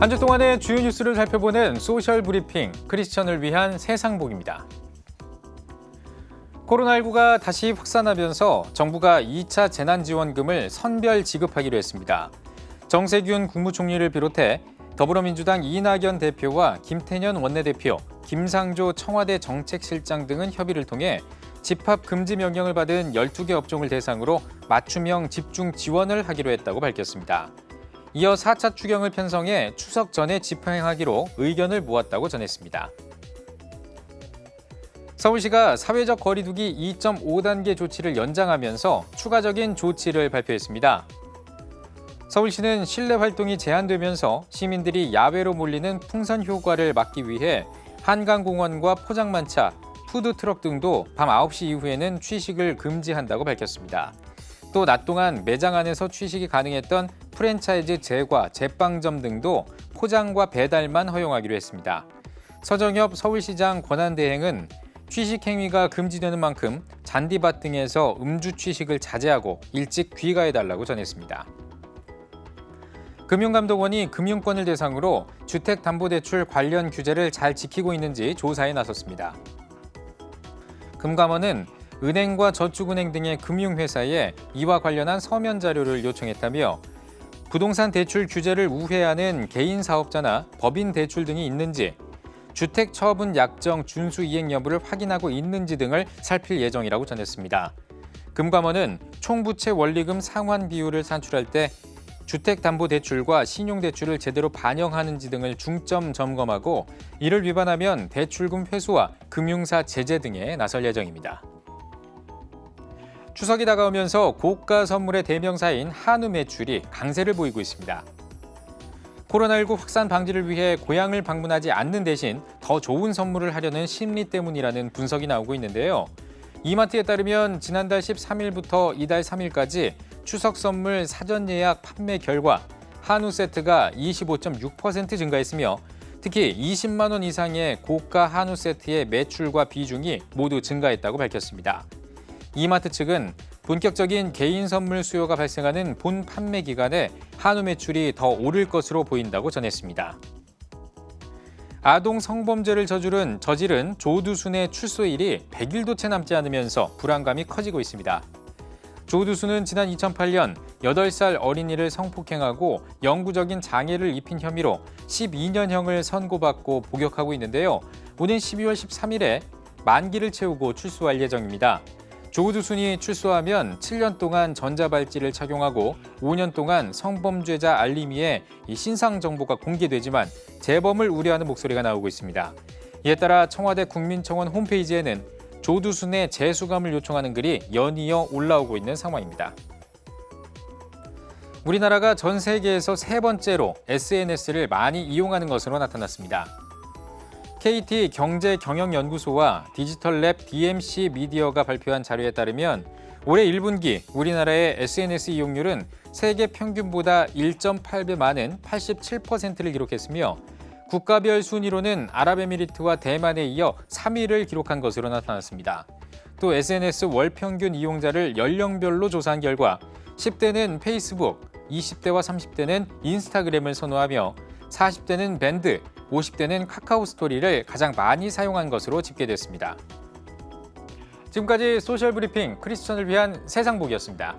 한 주 동안의 주요 뉴스를 살펴보는 소셜 브리핑, 크리스천을 위한 세상복입니다. 코로나19가 다시 확산하면서 정부가 2차 재난지원금을 선별 지급하기로 했습니다. 정세균 국무총리를 비롯해 더불어민주당 이낙연 대표와 김태년 원내대표, 김상조 청와대 정책실장 등은 협의를 통해 집합 금지 명령을 받은 12개 업종을 대상으로 맞춤형 집중 지원을 하기로 했다고 밝혔습니다. 이어 4차 추경을 편성해 추석 전에 집행하기로 의견을 모았다고 전했습니다. 서울시가 사회적 거리 두기 2.5단계 조치를 연장하면서 추가적인 조치를 발표했습니다. 서울시는 실내 활동이 제한되면서 시민들이 야외로 몰리는 풍선 효과를 막기 위해 한강공원과 포장마차, 푸드트럭 등도 밤 9시 이후에는 취식을 금지한다고 밝혔습니다. 또 낮 동안 매장 안에서 취식이 가능했던 프랜차이즈 제과, 제빵점 등도 포장과 배달만 허용하기로 했습니다. 서정엽 서울시장 권한대행은 취식 행위가 금지되는 만큼 잔디밭 등에서 음주 취식을 자제하고 일찍 귀가해달라고 전했습니다. 금융감독원이 금융권을 대상으로 주택담보대출 관련 규제를 잘 지키고 있는지 조사에 나섰습니다. 금감원은 은행과 저축은행 등의 금융회사에 이와 관련한 서면 자료를 요청했다며 부동산 대출 규제를 우회하는 개인 사업자나 법인 대출 등이 있는지, 주택 처분 약정 준수 이행 여부를 확인하고 있는지 등을 살필 예정이라고 전했습니다. 금감원은 총부채 원리금 상환 비율을 산출할 때 주택담보대출과 신용대출을 제대로 반영하는지 등을 중점 점검하고 이를 위반하면 대출금 회수와 금융사 제재 등에 나설 예정입니다. 추석이 다가오면서 고가 선물의 대명사인 한우 매출이 강세를 보이고 있습니다. 코로나19 확산 방지를 위해 고향을 방문하지 않는 대신 더 좋은 선물을 하려는 심리 때문이라는 분석이 나오고 있는데요. 이마트에 따르면 지난달 13일부터 이달 3일까지 추석 선물 사전 예약 판매 결과 한우 세트가 25.6% 증가했으며 특히 20만 원 이상의 고가 한우 세트의 매출과 비중이 모두 증가했다고 밝혔습니다. 이마트 측은 본격적인 개인 선물 수요가 발생하는 본 판매 기간에 한우 매출이 더 오를 것으로 보인다고 전했습니다. 아동 성범죄를 저지른 조두순의 출소일이 100일도 채 남지 않으면서 불안감이 커지고 있습니다. 조두순은 지난 2008년 8살 어린이를 성폭행하고 영구적인 장애를 입힌 혐의로 12년형을 선고받고 복역하고 있는데요. 오는 12월 13일에 만기를 채우고 출소할 예정입니다. 조두순이 출소하면 7년 동안 전자발찌를 착용하고 5년 동안 성범죄자 알림이에 신상 정보가 공개되지만 재범을 우려하는 목소리가 나오고 있습니다. 이에 따라 청와대 국민청원 홈페이지에는 조두순의 재수감을 요청하는 글이 연이어 올라오고 있는 상황입니다. 우리나라가 전 세계에서 세 번째로 SNS를 많이 이용하는 것으로 나타났습니다. KT 경제경영연구소와 디지털랩 DMC 미디어가 발표한 자료에 따르면 올해 1분기 우리나라의 SNS 이용률은 세계 평균보다 1.8배 많은 87%를 기록했으며 국가별 순위로는 아랍에미리트와 대만에 이어 3위를 기록한 것으로 나타났습니다. 또 SNS 월평균 이용자를 연령별로 조사한 결과 10대는 페이스북, 20대와 30대는 인스타그램을 선호하며 40대는 밴드, 50대는 카카오 스토리를 가장 많이 사용한 것으로 집계됐습니다. 지금까지 소셜 브리핑 크리스천을 위한 세상복이었습니다.